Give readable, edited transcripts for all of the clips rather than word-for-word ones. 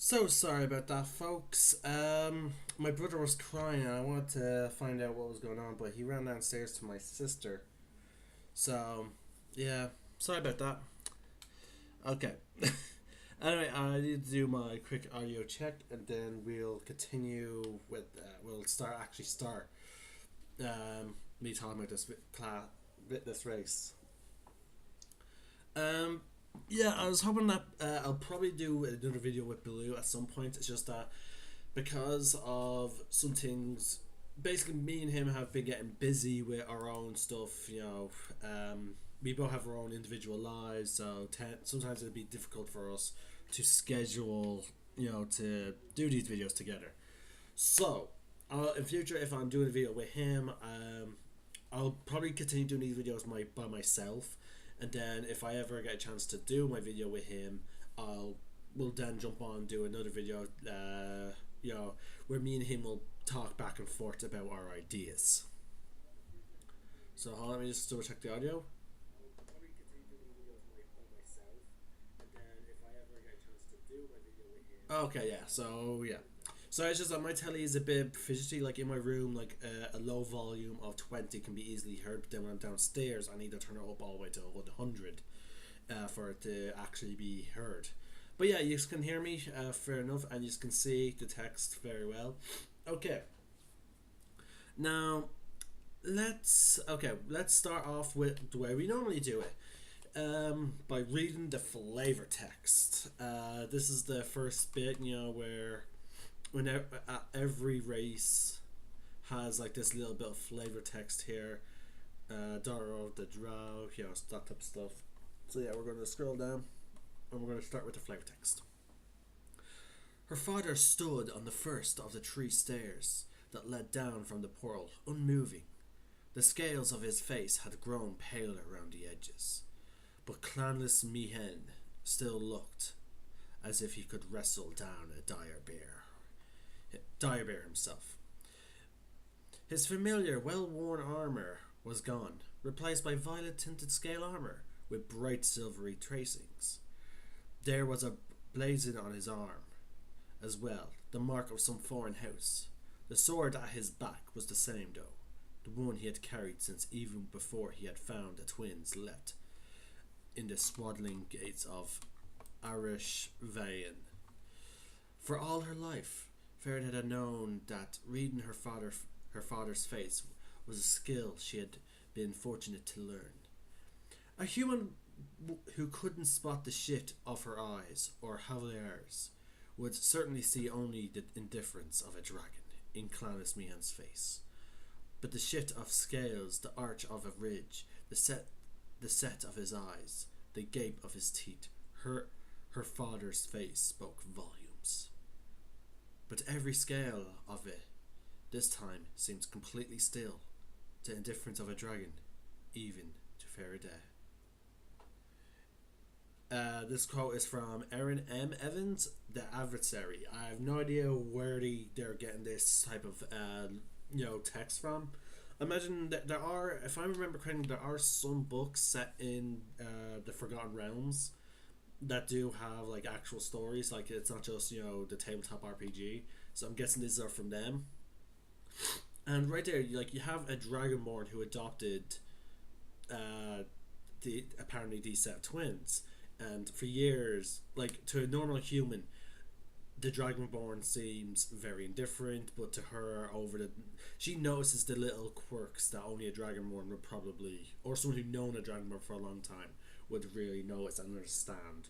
So sorry about that, folks. My brother was crying and I wanted to find out what was going on, but he ran downstairs to my sister. So, yeah, sorry about that. Okay. Anyway, I need to do my quick audio check and then we'll continue with, we'll start me talking about this race. Um, yeah, I was hoping that I'll probably do another video with Blue at some point. It's just that because of some things, basically me and him have been getting busy with our own stuff. We both have our own individual lives, so sometimes it'd be difficult for us to schedule, to do these videos together. So, in future, if I'm doing a video with him, I'll probably continue doing these videos by myself, and then if I ever get a chance to do my video with him, we'll then jump on and do another video. Where me and him will talk back and forth about our ideas. So let me just double check the audio. Okay, yeah. So it's just that my telly is a bit fidgety. Like in my room, like a low volume of 20 can be easily heard. But then when I'm downstairs, I need to turn it up all the way to 100 for it to actually be heard. But yeah, you can hear me fair enough, and you can see the text very well. Okay. Now, let's start off with the way we normally do it. By reading the flavor text. This is the first bit, where whenever every race has like this little bit of flavor text here. Daughter of the Drow, that type of stuff. So yeah, we're going to scroll down and we're going to start with the flavor text. Her father stood on the first of the 3 stairs that led down from the portal, unmoving. The scales of his face had grown paler round the edges, but clanless Mihen still looked as if he could wrestle down a dire bear himself. His familiar, well-worn armour was gone, replaced by violet-tinted scale armour with bright silvery tracings. There was a blazon on his arm as well, the mark of some foreign house. The sword at his back was the same though, the one he had carried since even before he had found the twins left in the swaddling gates of Arish Vayan. For all her life, Farid had known that reading her father's face was a skill she had been fortunate to learn. A human who couldn't spot the shift of her eyes or Javiers would certainly see only the indifference of a dragon in Clannis Mian's face. But the shift of scales, the arch of a ridge, the set of his eyes, the gape of his teeth, her father's face spoke volumes. But every scale of it, this time, seemed completely still, the indifference of a dragon, even to Faraday. This quote is from Erin M. Evans, The Adversary. I have no idea where they're getting this type of text from. I imagine that there are, if I remember correctly, there are some books set in the Forgotten Realms that do have like actual stories. Like it's not just the tabletop RPG. So I'm guessing these are from them. And right there, you have a Dragonborn who adopted apparently these set of twins. And for years, like to a normal human, the Dragonborn seems very indifferent, but to her, she notices the little quirks that only a Dragonborn would probably, or someone who'd known a Dragonborn for a long time, would really notice and understand.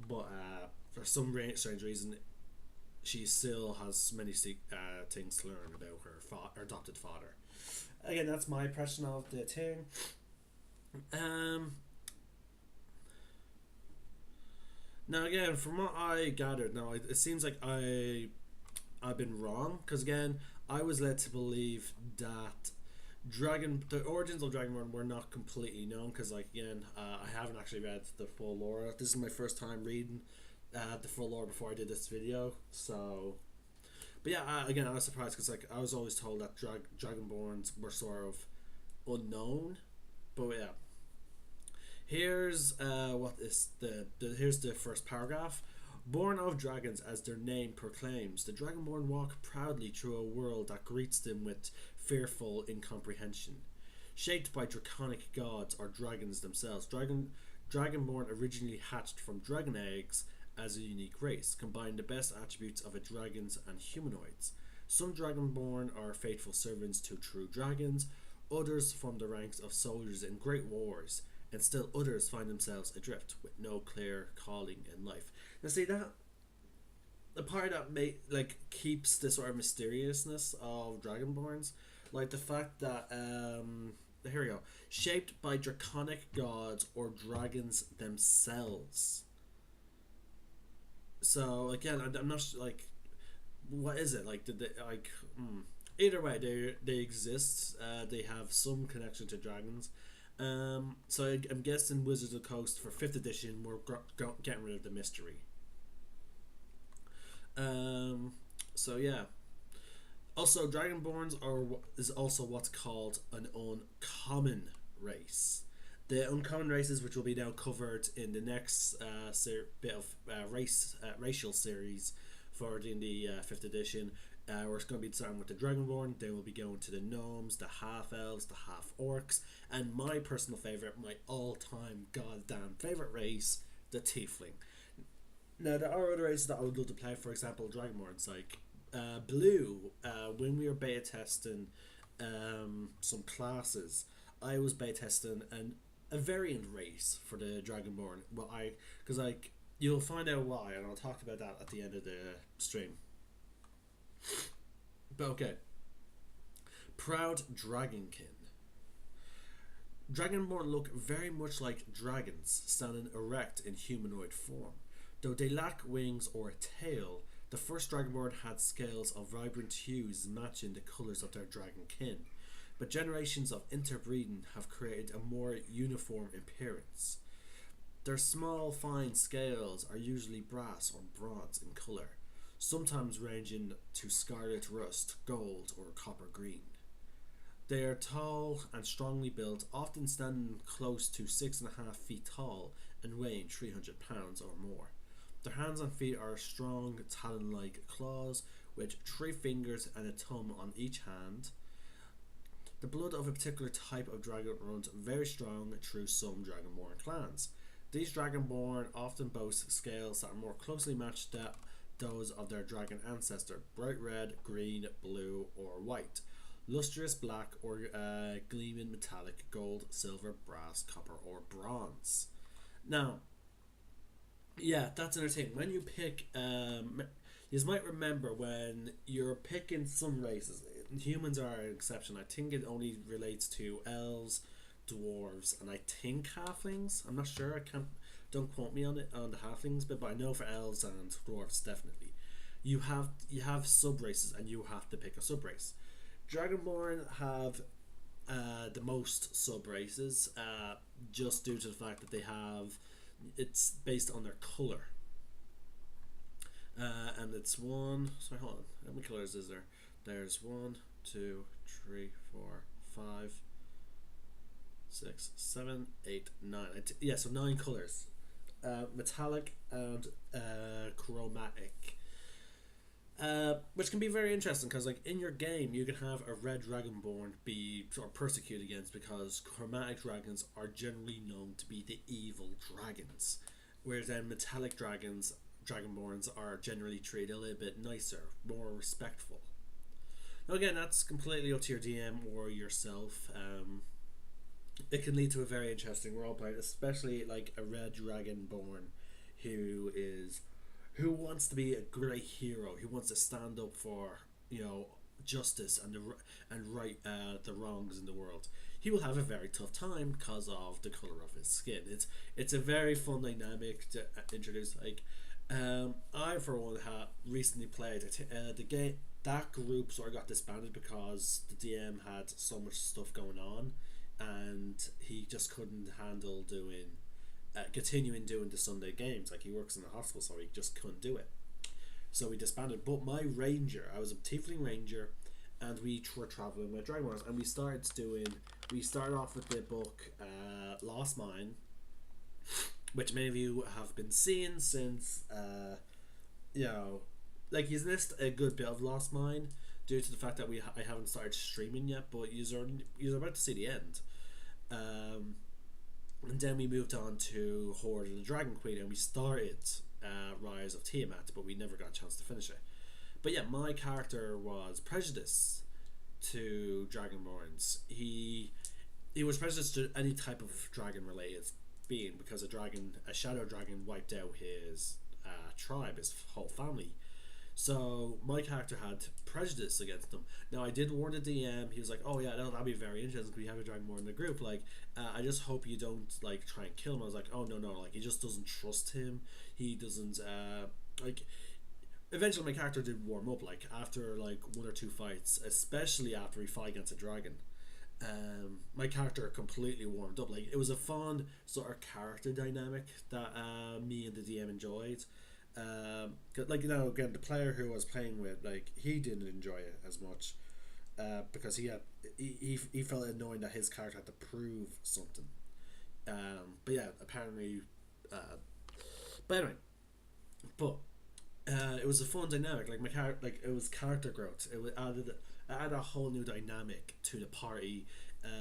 But for some strange reason, she still has many things to learn about her adopted father. Again, that's my impression of the thing. Now again, from what I gathered, it seems like I've been wrong, because again, I was led to believe that the origins of Dragonborn were not completely known, because I haven't actually read the full lore. This is my first time reading the full lore before I did this video, so. But yeah, again, I was surprised because I was always told that Dragonborns were sort of unknown, but yeah. Here's here's the first paragraph. Born of dragons, as their name proclaims, the Dragonborn walk proudly through a world that greets them with fearful incomprehension. Shaped by draconic gods or dragons themselves, Dragonborn originally hatched from dragon eggs as a unique race, combining the best attributes of a dragons and humanoids. Some Dragonborn are faithful servants to true dragons, others form the ranks of soldiers in great wars, and still others find themselves adrift with no clear calling in life. Now, see that the part that keeps the sort of mysteriousness of Dragonborns, like the fact that here we go, shaped by draconic gods or dragons themselves. So again, I'm not like, what is it like? Did they like? Either way, they exist. They have some connection to dragons. So I'm guessing Wizards of the Coast for 5th edition, we're getting rid of the mystery. So yeah. Also, Dragonborns is also what's called an uncommon race. The uncommon races, which will be now covered in the next bit of racial series for the 5th edition. We're going to be starting with the Dragonborn, then we'll be going to the Gnomes, the Half-Elves, the Half-Orcs, and my personal favourite, my all-time goddamn favourite race, the Tiefling. Now, there are other races that I would love to play, for example, Dragonborns, like Blue. When we were beta testing some classes, I was beta testing a variant race for the Dragonborn. Well, because like, you'll find out why, and I'll talk about that at the end of the stream. But okay. Proud Dragonkin. Dragonborn look very much like dragons, standing erect in humanoid form. Though they lack wings or a tail, the first Dragonborn had scales of vibrant hues matching the colours of their dragonkin. But generations of interbreeding have created a more uniform appearance. Their small, fine scales are usually brass or bronze in colour, sometimes ranging to scarlet rust, gold, or copper green. They are tall and strongly built, often standing close to 6.5 feet tall and weighing 300 pounds or more. Their hands and feet are strong, talon-like claws with 3 fingers and a thumb on each hand. The blood of a particular type of dragon runs very strong through some Dragonborn clans. These Dragonborn often boast scales that are more closely matched to those of their dragon ancestor, bright red, green, blue, or white, lustrous black, or gleaming metallic gold, silver, brass, copper, or bronze. Now, yeah, that's another thing. When you pick, you might remember when you're picking some races, humans are an exception. I think it only relates to elves, dwarves, and I think halflings. I'm not sure. Don't quote me on it on the halflings bit, but I know for elves and dwarves definitely. You have sub races, and you have to pick a sub race. Dragonborn have the most sub races, just due to the fact that they have. It's based on their color, and it's one. Sorry, hold on. How many colors is there? There's 1, 2, 3, 4, 5, 6, 7, 8, 9. Yeah, so 9 colors. Metallic and chromatic. Which can be very interesting because, like, in your game, you can have a red Dragonborn be sort of persecuted against because chromatic dragons are generally known to be the evil dragons, whereas then metallic Dragonborns are generally treated a little bit nicer, more respectful. Now, again, that's completely up to your DM or yourself. It can lead to a very interesting roleplay, especially like a red Dragonborn who wants to be a great hero, who wants to stand up for, justice and right the wrongs in the world. He will have a very tough time because of the color of his skin. It's a very fun dynamic to introduce. Like, I for one have recently played the game. That group sort of got disbanded because the DM had so much stuff going on, and he just couldn't handle continuing doing the Sunday games. Like, he works in the hospital, so he just couldn't do it. So we disbanded. But my ranger, I was a tiefling ranger, and we were traveling with Dragonborns, and we started off with the book Lost Mine, which many of you have been seeing since you know, like he's missed a good bit of Lost Mine due to the fact that I haven't started streaming yet, but you're about to see the end. Um, and then we moved on to Horde of the Dragon Queen, and we started Rise of Tiamat, but we never got a chance to finish it. But yeah, my character was prejudiced to Dragonborns. He was prejudiced to any type of dragon related being because a shadow dragon, wiped out his tribe, his whole family. So my character had prejudice against them. Now I did warn the DM. He was like, "Oh yeah, that'll be very interesting. We have a Dragonborn in the group. Like, I just hope you don't like try and kill him." I was like, "Oh no, no! Like he just doesn't trust him. He doesn't like." Eventually, my character did warm up. Like after like one or two fights, especially after he fought against a dragon, my character completely warmed up. Like it was a fun sort of character dynamic that me and the DM enjoyed. Like again, the player who I was playing with, like he didn't enjoy it as much because he felt annoying that his character had to prove something. But yeah, apparently, uh, but anyway, but it was a fun dynamic. Like my character, like it was character growth. Added a whole new dynamic to the party.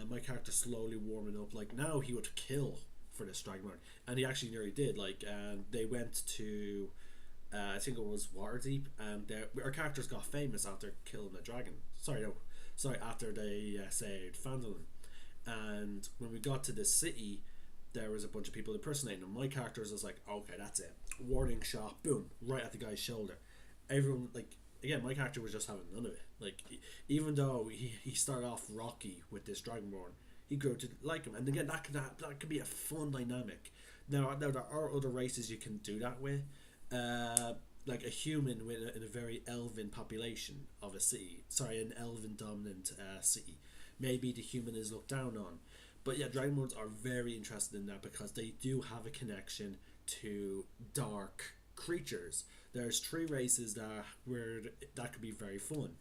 My character slowly warming up. Like now he would kill for this Dragonborn, and he actually nearly did. Like they went to I think it was Waterdeep, and our characters got famous after killing the dragon. Sorry, no, sorry, after they saved Phandalin. And when we got to this city, there was a bunch of people impersonating him. My characters was like, okay, that's it. Warning shot, boom, right at the guy's shoulder. Everyone, like, again, my character was just having none of it. Like, even though he started off rocky with this Dragonborn, he grew to like him. And again, that could be a fun dynamic. Now there are other races you can do that with. Like a human in a very elven population of a city. Sorry, an elven dominant city. Maybe the human is looked down on. But yeah, Dragonborns are very interested in that because they do have a connection to dark creatures. There's three races that could be very fun.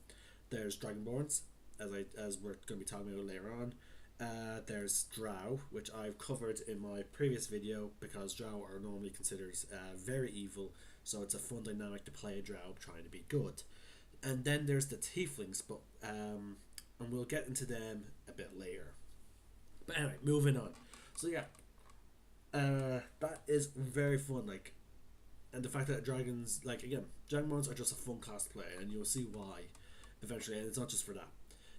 There's Dragonborns, as we're going to be talking about later on. There's Drow, which I've covered in my previous video because Drow are normally considered very evil, so it's a fun dynamic to play a Drow trying to be good. And then there's the Tieflings, but and we'll get into them a bit later. But anyway, moving on. So yeah, that is very fun. Like, and the fact that dragons, like again, Dragonborns are just a fun class to play, and you'll see why eventually. And it's not just for that.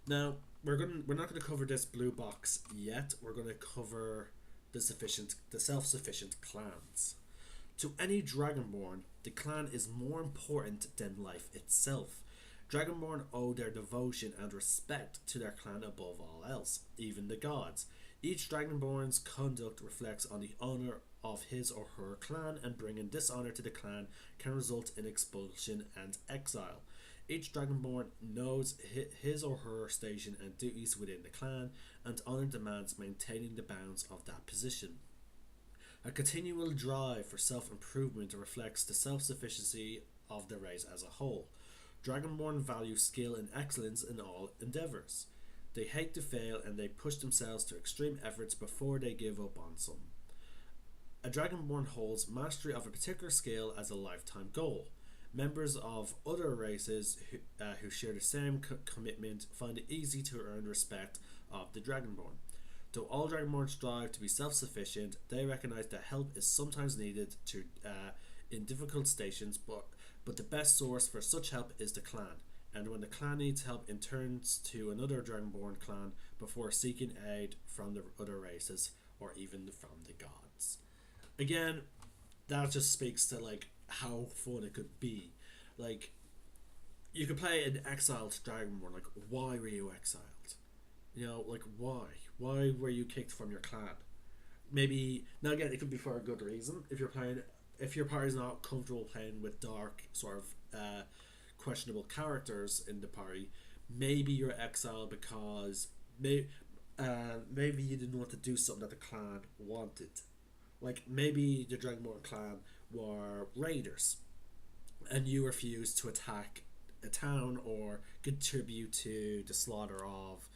Now we're not going to cover this blue box yet. We're going to cover the self-sufficient clans. To any Dragonborn, the clan is more important than life itself. Dragonborn owe their devotion and respect to their clan above all else, even the gods. Each Dragonborn's conduct reflects on the honor of his or her clan, and bringing dishonor to the clan can result in expulsion and exile. Each Dragonborn knows his or her station and duties within the clan, and honor demands maintaining the bounds of that position. A continual drive for self-improvement reflects the self-sufficiency of the race as a whole. Dragonborn value skill and excellence in all endeavours. They hate to fail, and they push themselves to extreme efforts before they give up on some. A Dragonborn holds mastery of a particular skill as a lifetime goal. Members of other races who share the same commitment find it easy to earn respect of the Dragonborn. Though all Dragonborn strive to be self-sufficient, they recognize that help is sometimes needed in difficult stations, but the best source for such help is the clan. And when the clan needs help, it turns to another Dragonborn clan before seeking aid from the other races or even from the gods. Again, that just speaks to like how fun it could be. Like, you could play an exiled Dragonborn. Like, why were you exiled? You know, like why? Why were you kicked from your clan? Maybe now again, it could be for a good reason. If your party's not comfortable playing with dark sort of questionable characters in the party, maybe you're exiled because maybe you didn't want to do something that the clan wanted. Like maybe the Dragonborn clan were raiders, and you refused to attack a town or contribute to the slaughter of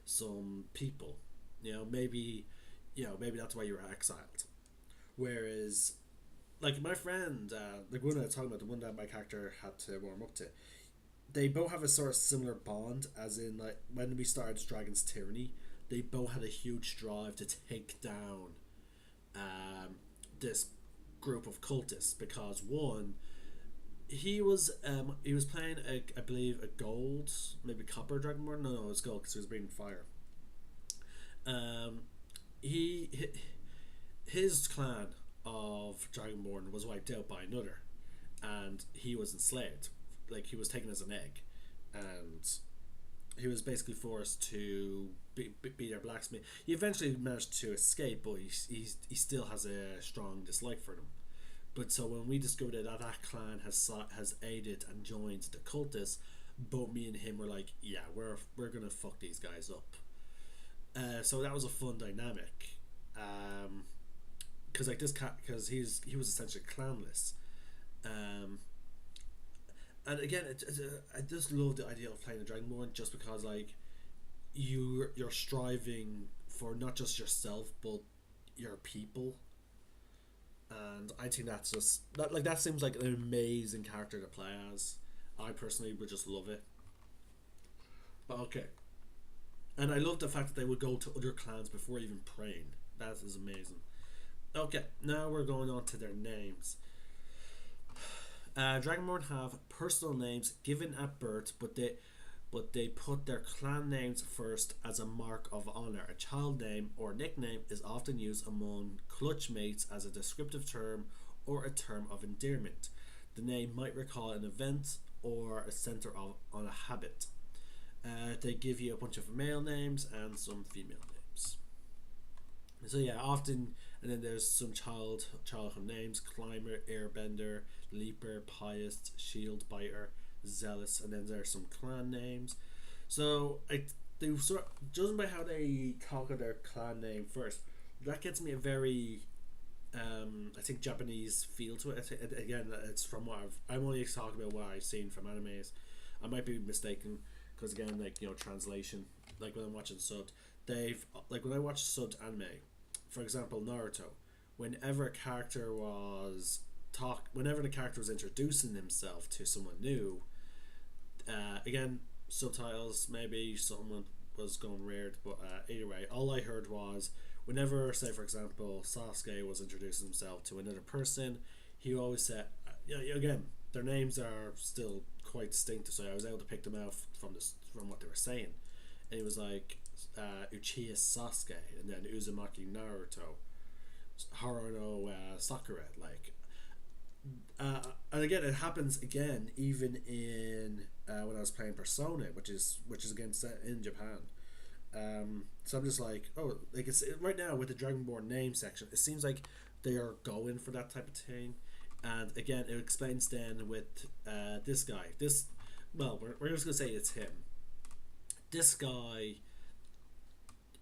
some people. Maybe that's why you were exiled. Whereas, like my friend, the one I was talking about, the one that my character had to warm up to, they both have a sort of similar bond, as in like when we started Dragon's Tyranny, they both had a huge drive to take down this group of cultists because one, he was playing I believe a gold, maybe copper Dragonborn. No, it was gold because he was breathing fire. Um, he his clan of Dragonborn was wiped out by another, and he was enslaved. Like he was taken as an egg, and he was basically forced to be their blacksmith. He eventually managed to escape, but he still has a strong dislike for them. But so when we discovered that clan has aided and joined the cultists, both me and him were like, yeah, we're gonna fuck these guys up. So that was a fun dynamic, because like this cat, because he was essentially clanless, um, and again, I just love the idea of playing a Dragonborn just because like you're striving for not just yourself but your people, and I think that's just that seems like an amazing character to play as. I personally would just love it. But okay, and I love the fact that they would go to other clans before even praying. That is amazing. Okay, now we're going on to their names. Dragonborn have personal names given at birth, but they put their clan names first as a mark of honor. A child name or nickname is often used among clutch mates as a descriptive term or a term of endearment. The name might recall an event or a center on a habit. They give you a bunch of male names and some female names. So yeah, often, and then there's some childhood names: climber, airbender, leaper, pious, shield biter, zealous, and then there's some clan names. So they sort of, judging by how they talk of their clan name first, that gets me a very I think Japanese feel to it. Again, it's from what I'm only talking about what I've seen from animes. I might be mistaken because again, like translation. Like when I'm watching subbed, when I watch subbed anime, for example, Naruto. Whenever a character was whenever the character was introducing himself to someone new, again, subtitles, maybe someone was going weird, but either way, all I heard was whenever, say for example, Sasuke was introducing himself to another person, he always said, again, their names are still quite distinct, so I was able to pick them out from what they were saying, and he was like Uchiha Sasuke, and then Uzumaki Naruto, Haruno Sakura, like. And again, it happens again even in when I was playing Persona, which is again set in Japan. So I'm just like, oh, like it's right now with the Dragonborn name section. It seems like they are going for that type of thing, and again, it explains then with this guy. We're just gonna say it's him. This guy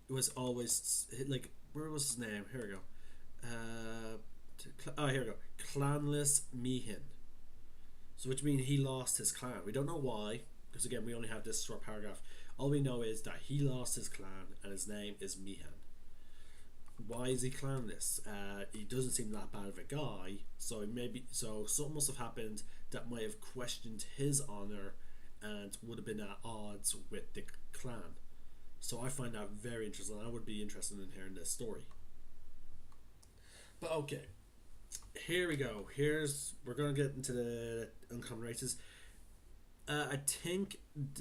was always like, where was his name? Here we go. Here we go. Clanless Mihin. So which means he lost his clan. We don't know why, because again we only have this short paragraph. All we know is that he lost his clan and his name is Mihan. Why is he clanless? He doesn't seem that bad of a guy, so something must have happened that might have questioned his honor and would have been at odds with the clan. So I find that very interesting. I would be interested in hearing this story. But okay, here we go. We're gonna get into the uncommon races. I think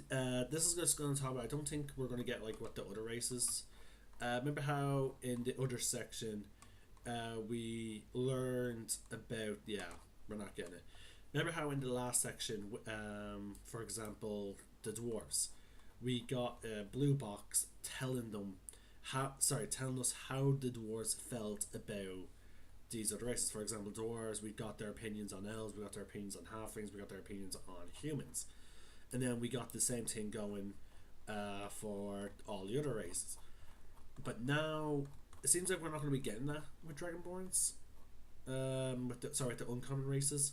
this is just going to talk about. I don't think we're going to get like what the other races. Remember how in the other section we learned about? Yeah, we're not getting it. Remember how in the last section, for example, the dwarves, we got a blue box telling us how the dwarves felt about these other races. For example, dwarves, we got their opinions on elves, we got their opinions on halflings, we got their opinions on humans, and then we got the same thing going for all the other races. But now it seems like we're not going to be getting that with Dragonborns, with the uncommon races.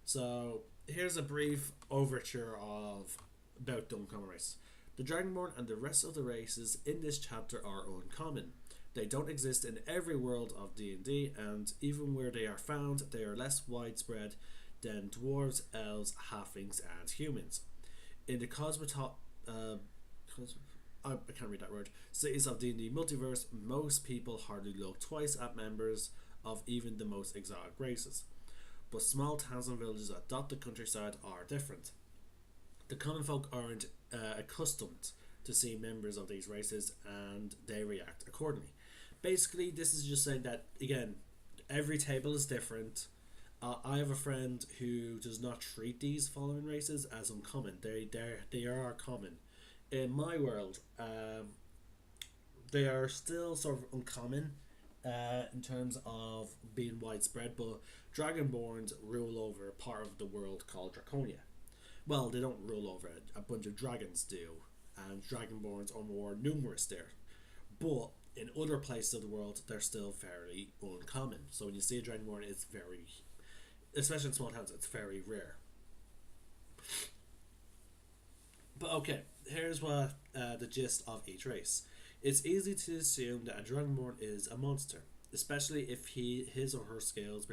So here's a brief overture about the uncommon races. The Dragonborn and the rest of the races in this chapter are uncommon. They don't exist in every world of D&D, and even where they are found, they are less widespread than dwarves, elves, halflings, and humans. In the I can't read that word. Cities of D&D multiverse, most people hardly look twice at members of even the most exotic races. But small towns and villages that dot the countryside are different. The common folk aren't accustomed to seeing members of these races, and they react accordingly. Basically, this is just saying that, again, every table is different. I have a friend who does not treat these following races as uncommon. They are common. In my world, they are still sort of uncommon in terms of being widespread, but Dragonborns rule over a part of the world called Draconia. Well, they don't rule over it. A bunch of dragons do, and Dragonborns are more numerous there. But in other places of the world, they're still fairly uncommon. So when you see a Dragonborn, it's very, especially in small towns, it's very rare. But okay, here's what the gist of each race. It's easy to assume that a Dragonborn is a monster, especially if his or her skills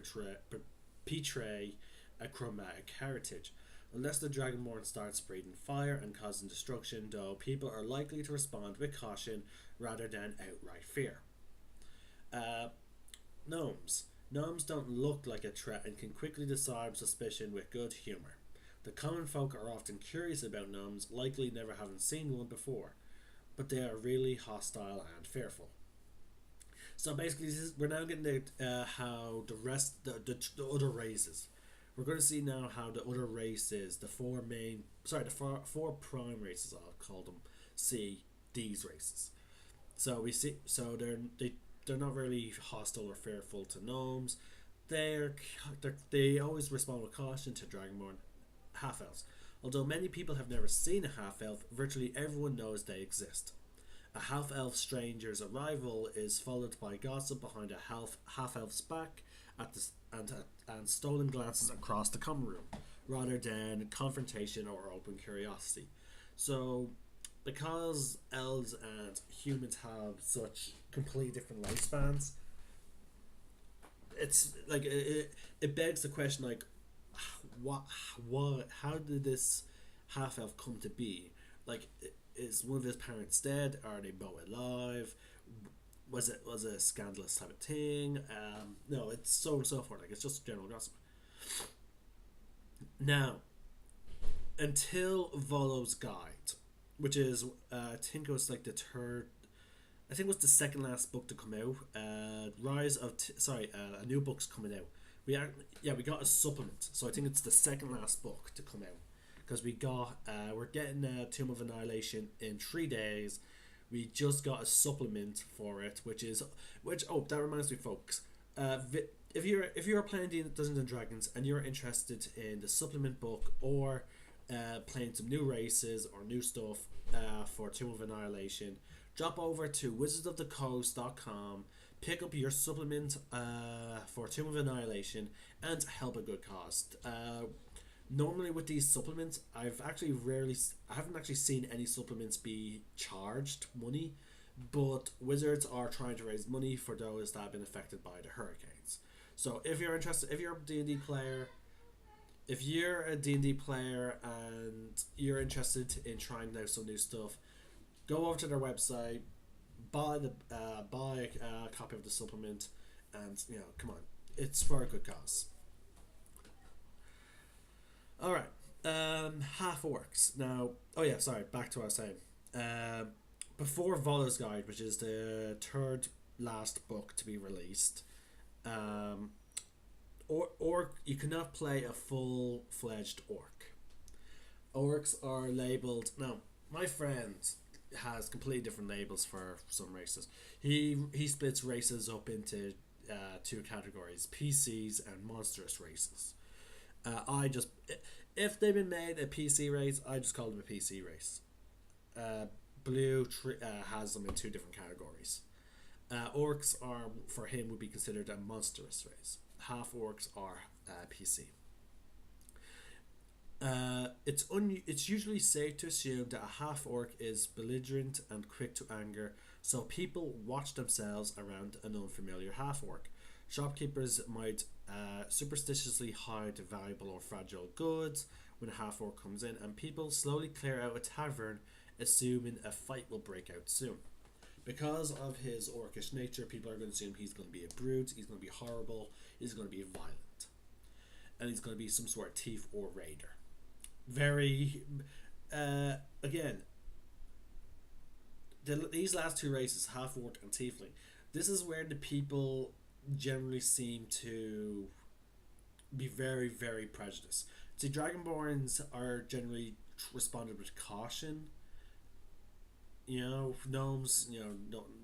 betray a chromatic heritage. Unless the Dragonborn starts breathing fire and causing destruction, though, people are likely to respond with caution rather than outright fear. Gnomes. Gnomes don't look like a threat and can quickly disarm suspicion with good humour. The common folk are often curious about gnomes, likely never having seen one before, but they are really hostile and fearful. So basically, we're now getting to how the other races. We're going to see now how the other races, the four prime races, I'll call them, see these races. So they're not really hostile or fearful to gnomes. They always respond with caution to Dragonborn half-elves. Although many people have never seen a half-elf, virtually everyone knows they exist. A half-elf stranger's arrival is followed by gossip behind a half-elf's back and stolen glances across the common room, rather than confrontation or open curiosity. So, because elves and humans have such completely different lifespans, it's like it begs the question, like, how did this half elf come to be? Like, is one of his parents dead? Are they both alive? Was it a scandalous type of thing? No, it's so on and so forth. Like, it's just general gossip. Now, until Volo's Guide, which is I think it was like I think it was the second last book to come out. A new book's coming out. We got a supplement, so I think it's the second last book to come out, because we're getting Tomb of Annihilation in 3 days. We just got a supplement for it, which that reminds me, folks. If you're playing Dungeons and Dragons and you're interested in the supplement book, or playing some new races or new stuff for Tomb of Annihilation, drop over to wizardsofthecoast.com, pick up your supplement for Tomb of Annihilation, and help a good cause. Normally with these supplements, I haven't actually seen any supplements be charged money, but Wizards are trying to raise money for those that have been affected by the hurricanes. So if you're interested, if you're a D&D player, and you're interested in trying out some new stuff, go over to their website, buy a copy of the supplement, and come on, it's for a good cause. All right, half orcs now. Oh yeah, sorry. Back to what I was saying. Before Volo's Guide, which is the third last book to be released, you cannot play a full-fledged orc. Orcs are labeled now. My friend has completely different labels for some races. He splits races up into two categories: PCs and monstrous races. If they've been made a PC race, I just call them a PC race. Blue has them in two different categories. Orcs for him would be considered a monstrous race. Half orcs are PC. It's usually safe to assume that a half orc is belligerent and quick to anger, so people watch themselves around an unfamiliar half orc. Shopkeepers might superstitiously hide valuable or fragile goods when a half orc comes in, and people slowly clear out a tavern, assuming a fight will break out soon. Because of his orcish nature, people are going to assume he's going to be a brute, he's going to be horrible, he's going to be violent, and he's going to be some sort of thief or raider. Very, again, these last two races, half orc and tiefling, this is where the people generally seem to be very, very prejudiced. See, Dragonborns are generally responded with caution. Gnomes,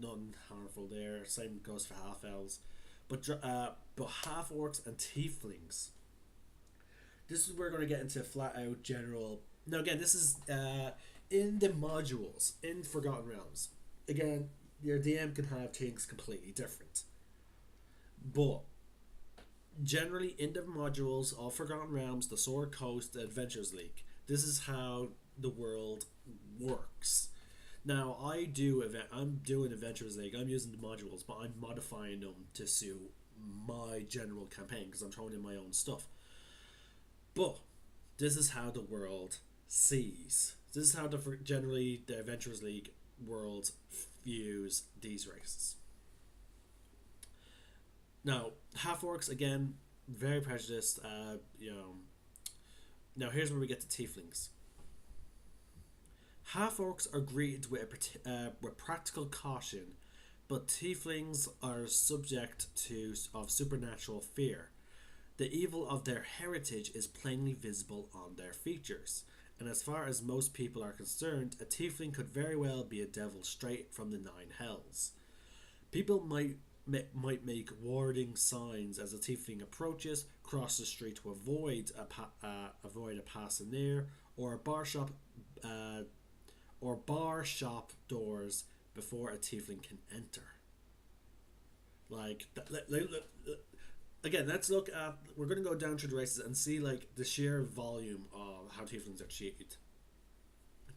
nothing harmful there. Same goes for half elves, but half orcs and tieflings. This is where we're going to get into flat out general. Now, again, this is in the modules in Forgotten Realms. Again, your DM can have things completely different, but generally in the modules of Forgotten Realms, the Sword Coast, the Adventures League, this is how the world works. Now I'm doing Adventures League. I'm using the modules, but I'm modifying them to suit my general campaign because I'm throwing in my own stuff. But this is how the world sees. This is how generally the Adventures League world views these races. Now, half orcs again, very prejudiced. Now here's where we get to tieflings. Half orcs are greeted with practical caution, but tieflings are subject of supernatural fear. The evil of their heritage is plainly visible on their features, and as far as most people are concerned, a tiefling could very well be a devil straight from the nine hells. People might make warding signs as a tiefling approaches, cross the street to avoid a passing near, or bar shop doors before a tiefling can enter. Again, let's look at. We're going to go down through the races and see the sheer volume of how tieflings are treated.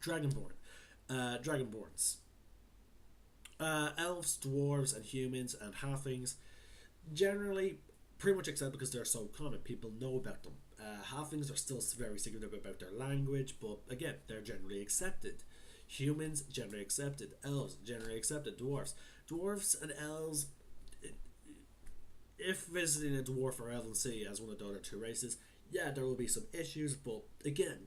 Dragonborns. Elves, dwarves, and humans and halflings generally pretty much accepted because they're so common. People know about them. Halflings are still very secretive about their language, but again, they're generally accepted. Humans generally accepted. Elves generally accepted. Dwarves and elves. If visiting a dwarf or elven city as one of the other two races, yeah, there will be some issues, but again,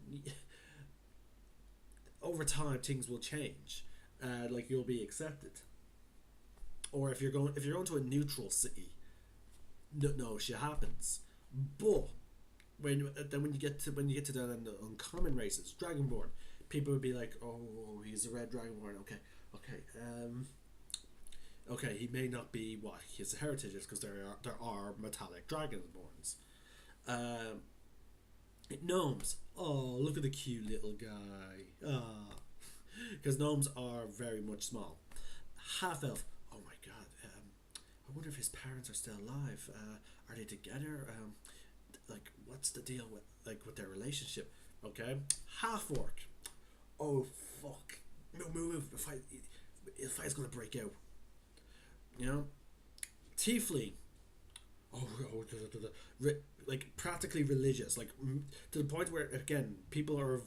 over time things will change. You'll be accepted. Or if you're going to a neutral city, no shit happens. But when you get to the uncommon races, Dragonborn, people would be like, oh, he's a red Dragonborn. Okay, he may not be what his heritage is because there are metallic Dragonborns. Gnomes. Oh, look at the cute little guy. Because gnomes are very much small. Half elf. Oh my god. I wonder if his parents are still alive. Are they together? What's the deal with their relationship? Okay. Half orc. Oh fuck. Move. The fight's gonna break out. Tiefling. Practically religious, to the point where again people are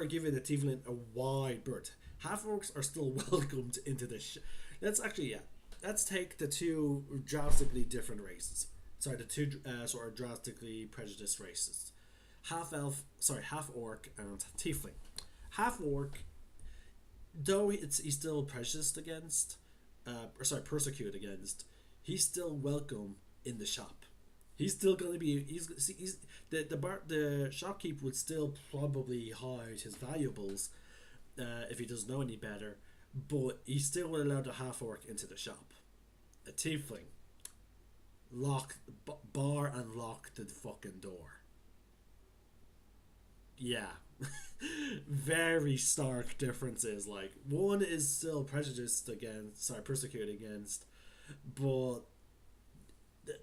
giving the tiefling a wide berth. Half orcs are still welcomed into this. Let's take the two drastically different races. Sorry, the two sort of drastically prejudiced races. Half orc and tiefling. Half orc, though he's still prejudiced against. Persecuted against, he's still welcome in the shop. He's still going to be. The shopkeeper would still probably hide his valuables if he doesn't know any better, but he's still allowed a half orc into the shop. A tiefling, bar and lock the fucking door. Yeah. Very stark differences. One is still persecuted against, but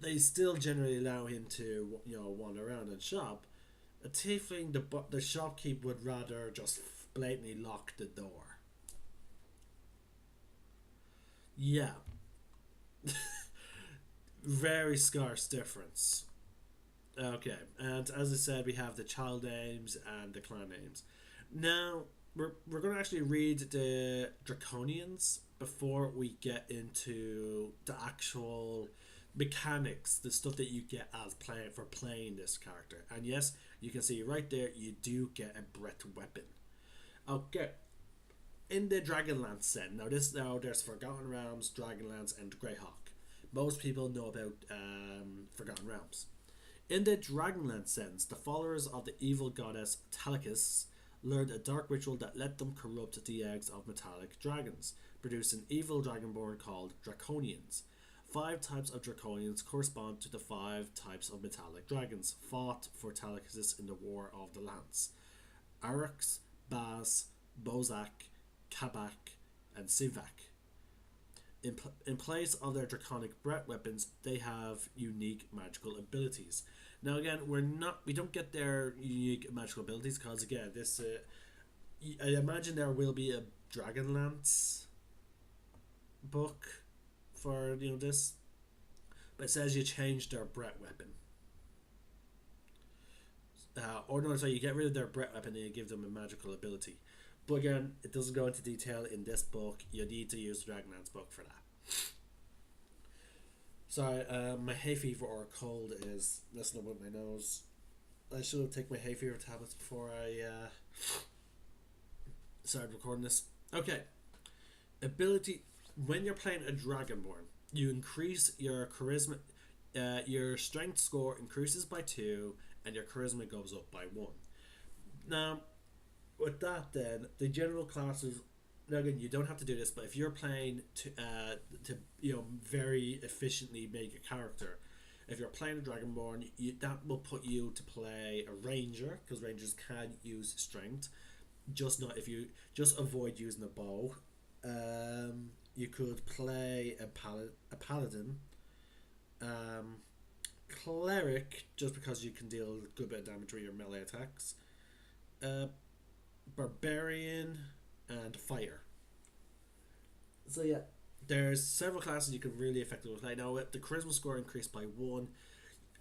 they still generally allow him to wander around and shop. A tiefling, the shopkeep would rather just blatantly lock the door. Yeah, very scarce difference. Okay, and as I said, we have the child names and the clan names. Now, we're going to actually read the Draconians before we get into the actual mechanics, the stuff that you get as playing this character. And yes, you can see right there, you do get a breath weapon. Okay, in the Dragonlance set. Now there's Forgotten Realms, Dragonlance, and Greyhawk. Most people know about Forgotten Realms. In the Dragonlance sense, the followers of the evil goddess Talikis learned a dark ritual that let them corrupt the eggs of metallic dragons, producing evil dragonborn called Draconians. 5 types of Draconians correspond to the 5 types of metallic dragons fought for Talikis in the War of the Lance: Arax, Baz, Bozak, Kabak, and Sivak. In place of their draconic breath weapons, they have unique magical abilities. Now, again, we don't get their unique magical abilities because, again, this I imagine there will be a Dragonlance book for this, but it says you change their breath weapon. Or no, sorry, you get rid of their breath weapon and you give them a magical ability. But again, it doesn't go into detail in this book. You need to use the Dragonlance book for that. Sorry, my hay fever or cold is messing up with my nose. I should have taken my hay fever tablets before I started recording this. Okay. Ability. When you're playing a Dragonborn, you increase your charisma. Your strength score increases by 2 and your charisma goes up by 1. Now, with that, then the general classes. Now again, you don't have to do this, but if you're playing to very efficiently make a character, if you're playing a Dragonborn, that will put you to play a ranger because rangers can use strength. Just not if you just avoid using a bow. You could play a paladin, cleric, just because you can deal a good bit of damage with your melee attacks. Barbarian and fighter. So yeah, there's several classes you can really effectively play. Now, with the charisma score increased by 1,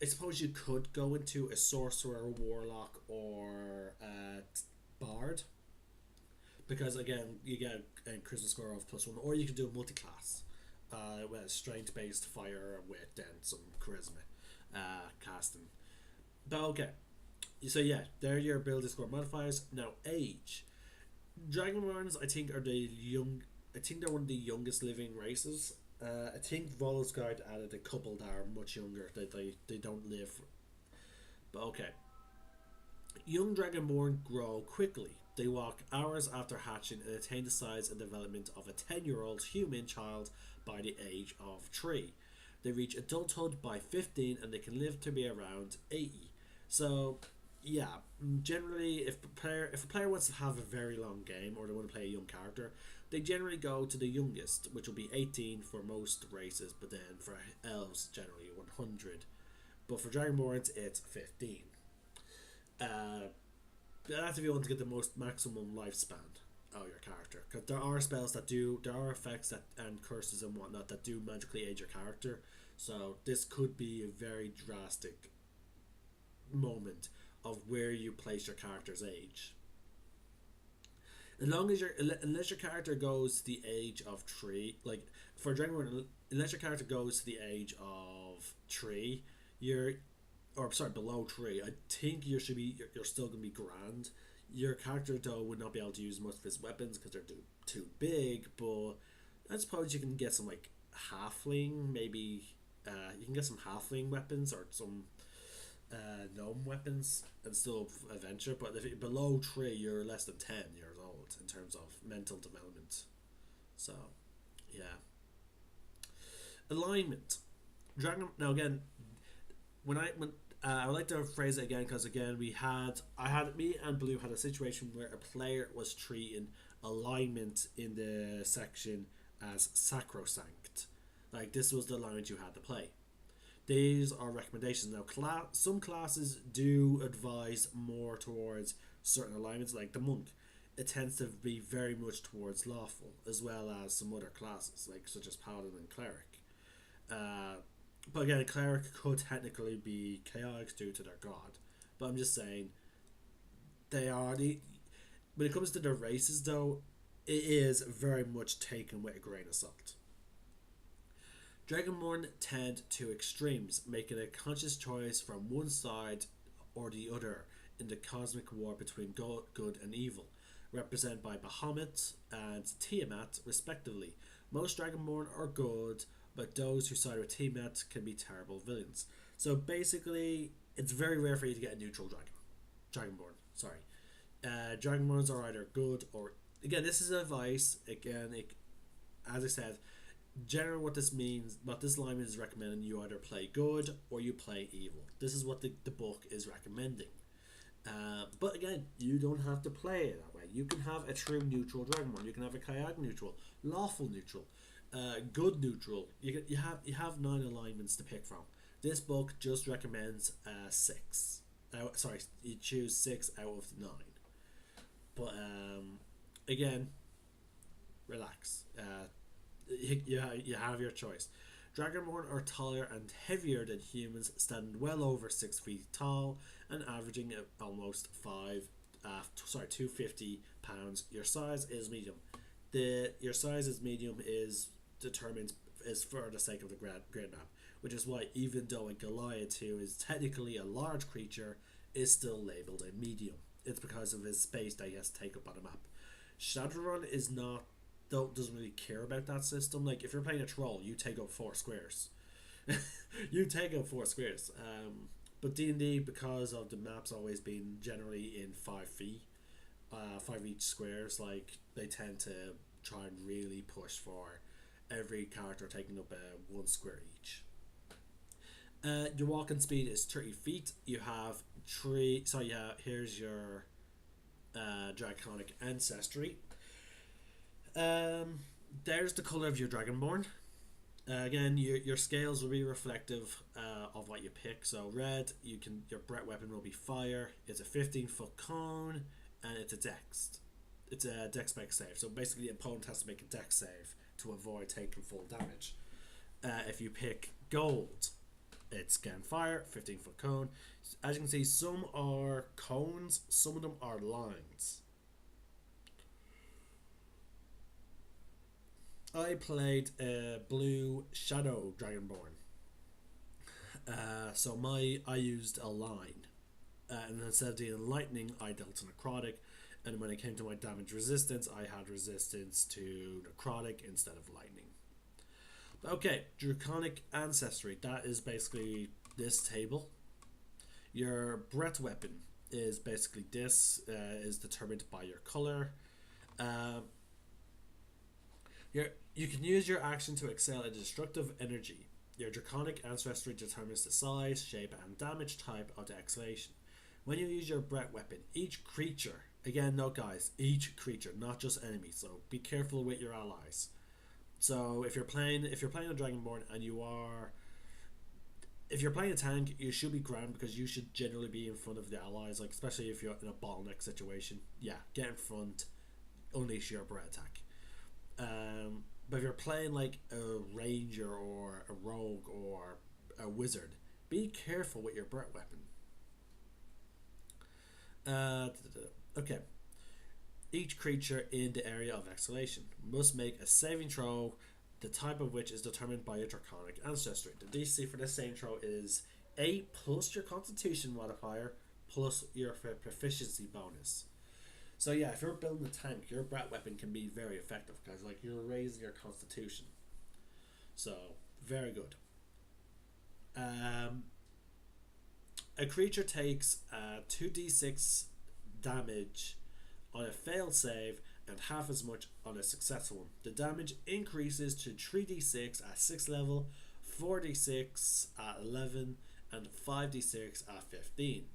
I suppose you could go into a sorcerer, warlock, or a bard, because again you get a charisma score of +1, or you can do a multi-class with a strength based fire with then some charisma casting. But okay, so yeah, they're your ability score modifiers. Now, age. Dragonborns, I think, are the young. I think they're one of the youngest living races. I think Volosgard added a couple that are much younger. They don't live. But okay. Young Dragonborn grow quickly. They walk hours after hatching and attain the size and development of a 10-year-old human child by the age of 3. They reach adulthood by 15 and they can live to be around 80. So, yeah, generally, if a player wants to have a very long game or they want to play a young character, they generally go to the youngest, which will be 18 for most races, but then for elves, generally 100. But for Dragonborns, it's 15. That's if you want to get the most maximum lifespan out of your character, because there are spells there are effects and curses and whatnot that do magically age your character. So this could be a very drastic moment of where you place your character's age. Unless your character goes to the age of 3, like for Dragonborn, unless your character goes to the age of 3, below 3, I think you're still gonna be grand. Your character though would not be able to use most of his weapons because they're too big. But I suppose you can get some like halfling, maybe you can get some halfling weapons or some gnome weapons and still adventure. But if you're below 3, you're less than 10 years old in terms of mental development. So yeah, alignment. Now again, when I would like to phrase it again because again me and Blue had a situation where a player was treating alignment in the section as sacrosanct. Like this was the alignment you had to play. These are recommendations. Now, some classes do advise more towards certain alignments, like the monk. It tends to be very much towards lawful, as well as some other classes, like such as paladin and cleric. Uh, but again, a cleric could technically be chaotic due to their god. But I'm just saying, they are the. When it comes to their races, though, it is very much taken with a grain of salt. Dragonborn tend to extremes, making a conscious choice from one side or the other in the cosmic war between good and evil, represented by Bahamut and Tiamat, respectively. Most Dragonborn are good, but those who side with Tiamat can be terrible villains. So basically, it's very rare for you to get a neutral Dragonborn. Sorry. Dragonborns are either good or. Again, this is advice. Again, as I said, generally what this line is recommending, you either play good or you play evil. This is what the book is recommending. But again, you don't have to play it that way. You can have a true neutral Dragonborn. You can have a chaotic neutral, lawful neutral, good neutral. You have 9 alignments to pick from. This book just recommends 6. Sorry, you choose 6 out of 9. But again, relax. You have your choice. Dragonborn are taller and heavier than humans, standing well over 6 feet tall and averaging almost 250 pounds. Your size is medium. Your size is medium is determined is for the sake of the grid map, which is why even though a Goliath, who is technically a large creature, is still labelled a medium. It's because of his space that he has to take up on the map. Shadowrun is not doesn't really care about that system. Like, if you're playing a troll, you take up 4 squares. You take up 4 squares. But D&D, because of the maps always being generally in 5 feet, 5 each squares, like, they tend to try and really push for every character taking up 1 square each. Your walking speed is 30 feet. You have 3. So yeah, here's your draconic ancestry. There's the color of your Dragonborn. Again, your scales will be reflective of what you pick. So red, your breath weapon will be fire. It's a 15-foot cone, and it's a dex. It's a dex make save. So basically, the opponent has to make a dex save to avoid taking full damage. If you pick gold, it's again fire, 15-foot cone. As you can see, some are cones, some of them are lines. I played a blue shadow Dragonborn. So I used a line. And instead of dealing lightning, I dealt a necrotic. And when it came to my damage resistance, I had resistance to necrotic instead of lightning. Okay, draconic ancestry. That is basically this table. Your breath weapon is basically this. Is determined by your color. You can use your action to excel in destructive energy. Your draconic ancestry determines the size, shape, and damage type of the exhalation. When you use your breath weapon, each creature, again, note guys, each creature, not just enemies. So be careful with your allies. So if you're playing a Dragonborn and if you're playing a tank, you should be grand because you should generally be in front of the allies. Like, especially if you're in a bottleneck situation, yeah, get in front, unleash your breath attack. But if you're playing like a ranger or a rogue or a wizard, be careful with your breath weapon. Okay. Each creature in the area of exhalation must make a saving throw, the type of which is determined by your draconic ancestry. The DC for this saving throw is 8 plus your constitution modifier plus your proficiency bonus. So yeah, if you're building a tank, your breath weapon can be very effective because like you're raising your constitution. So very good. A creature takes 2d6 damage on a failed save and half as much on a successful one. The damage increases to 3d6 at 6th level, 4d6 at 11, and 5d6 at 15.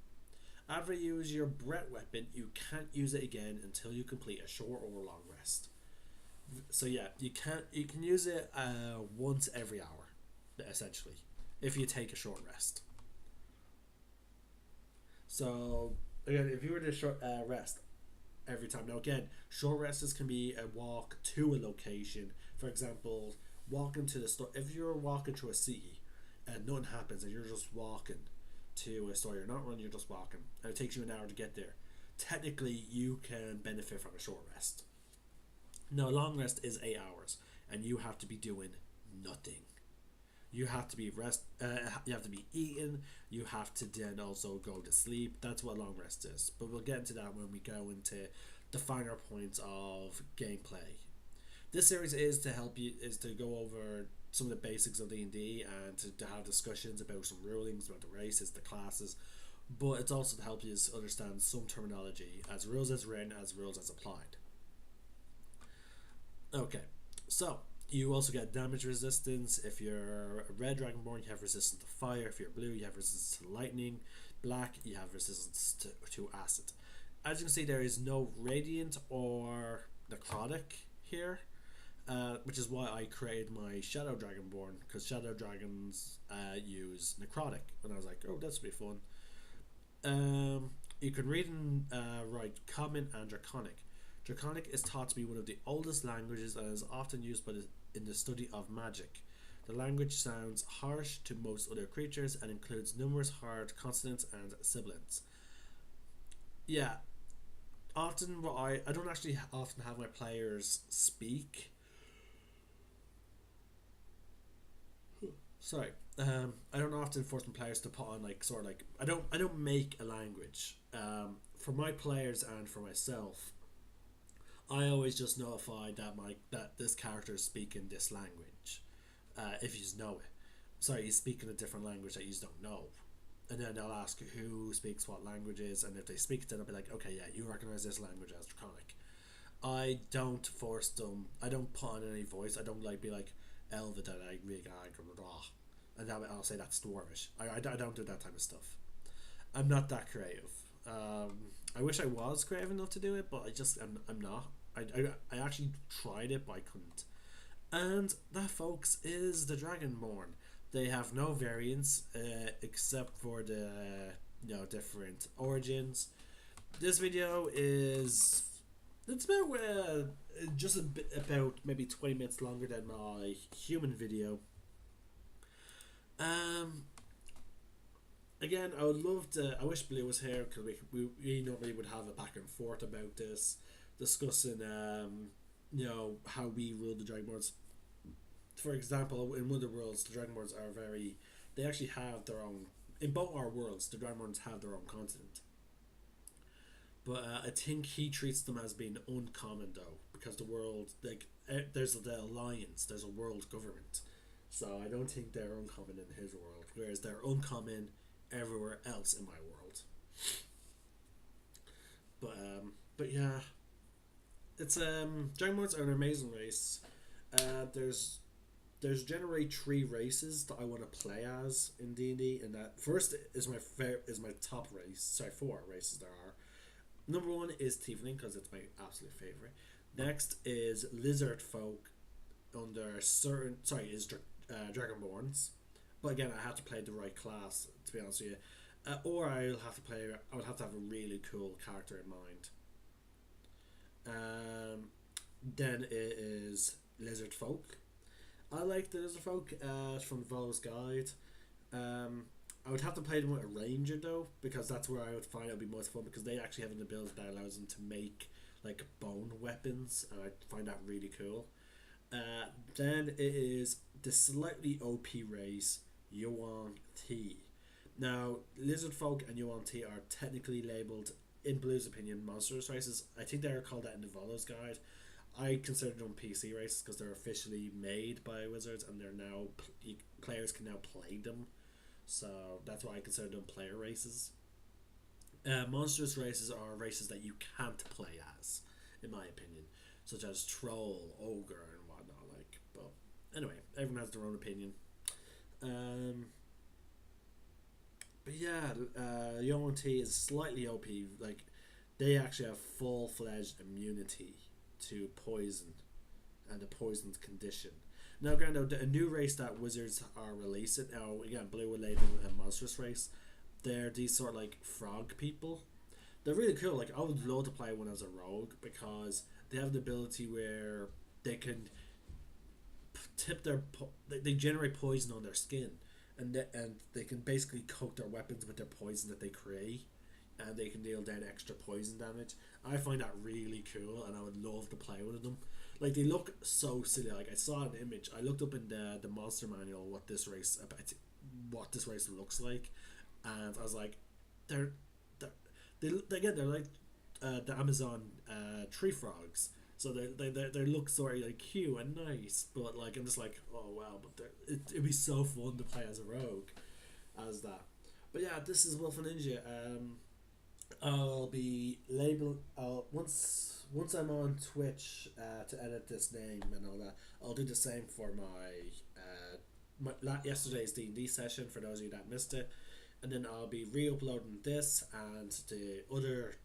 After you use your breath weapon, you can't use it again until you complete a short or long rest. So yeah, you can use it once every hour, essentially. if you take a short rest. So again, if you were to short rest every time. Now again, short rests can be a walk to a location. For example, walking to the store. If you're walking through a city and nothing happens and you're just walking to a store, you're not running, you're just walking, and it takes you an hour to get there. Technically, you can benefit from a short rest. Now, a long rest is 8 hours, and you have to be doing nothing. You have to be you have to be eating. You have to then also go to sleep. That's what a long rest is. But we'll get into that when we go into the finer points of gameplay. This series is to go over some of the basics of D&D and to have discussions about some rulings about the races, the classes. But it's also to help you understand some terminology as rules as written, as rules as applied. Okay, so you also get damage resistance. If you're a red Dragonborn, you have resistance to fire. If you're blue, you have resistance to lightning. Black, you have resistance to acid. As you can see, there is no radiant or necrotic here, which is why I created my Shadow Dragonborn, because Shadow Dragons use necrotic, and I was like, oh, this will be fun. You can read and write Common and Draconic. Draconic is thought to be one of the oldest languages and is often used in the study of magic. The language sounds harsh to most other creatures and includes numerous hard consonants and sibilants. Yeah, often I don't actually often have my players speak. Sorry, I don't often force my players to put on I don't make a language. For my players and for myself, I always just notify that this character is speaking this language. If you know it, sorry, he's speaking a different language that you don't know, and then I'll ask who speaks what languages, and if they speak it, then I'll be like, okay, yeah, you recognize this language as Draconic. I don't force them. I don't put on any voice. I don't be like Elva that I make and then I'll say that's Dwarvish. I don't do that type of stuff. I'm not that creative. I wish I was creative enough to do it, but I'm not. I actually tried it, but I couldn't. And that, folks, is the Dragonborn. They have no variants except for the different origins. This video is about just a bit about maybe 20 minutes longer than my human video. Again, I would love to. I wish Blue was here because we normally would have a back and forth about this, discussing how we rule the Dragonborns. For example, in one of the worlds, the Dragonborns are they actually have their own. In both our worlds, the Dragonborns have their own continent. But I think he treats them as being uncommon though, because the world there's the alliance, there's a world government, so I don't think they're uncommon in his world, whereas they're uncommon everywhere else in my world. But yeah, it's Dragonborns are an amazing race. There's generally 3 races that I want to play as in D&D, and that first is my top race. Sorry, 4 races there are. Number 1 is Tiefling because it's my absolute favorite. Next is Lizard Folk is Dragonborns, but again I have to play the right class to be honest with you, or I would have to have a really cool character in mind. Then it is Lizard Folk. I like the Lizard Folk from Volo's Guide. I would have to play them with a ranger though, because that's where I would find it would be most fun, because they actually have an ability that allows them to make like bone weapons, and I find that really cool. Then it is the slightly OP race, Yuan Ti. Now, Lizard Folk and Yuan Ti are technically labelled, in Blue's opinion, monstrous races. I think they are called that in the Volo's Guide. I consider them PC races because they're officially made by Wizards, and they're now players can now play them. So that's why I consider them player races. Monstrous races are races that you can't play as, in my opinion, such as Troll, Ogre, and whatnot. But anyway, everyone has their own opinion. But yeah, Yuan Ti is slightly OP. Like, they actually have full-fledged immunity to poison and the poisoned condition. Now, granted, a new race that Wizards are releasing now, again, Blue will label a monstrous race. They're these sort of like frog people. They're really cool. Like, I would love to play one as a rogue because they have the ability where they can tip they generate poison on their skin, and they can basically coat their weapons with their poison that they create, and they can deal down extra poison damage. I find that really cool, and I would love to play with them. Like, they look so silly. Like, I saw an image. I looked up in the monster manual what this race looks like, and I was like, they're they're like the Amazon tree frogs. So they look sort of like cute and nice, but like I'm just like, oh wow, but it'd be so fun to play as a rogue, as that. But yeah, this is Wolf and Ninja. I'll be label. I'll once I'm on Twitch to edit this name and all that. I'll do the same for my yesterday's D&D session for those of you that missed it, and then I'll be re-uploading this and the other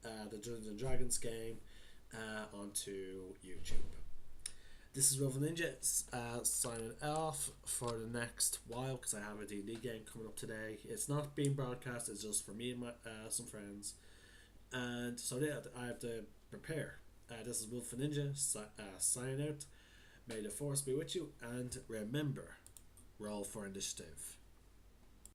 the Dungeons and Dragons game onto YouTube. This is Wolf and Ninja signing off for the next while because I have a D&D game coming up today. It's not being broadcast, it's just for me and my some friends. And so yeah, I have to prepare. This is Wolf and Ninja signing out. May the force be with you, and remember, roll for initiative.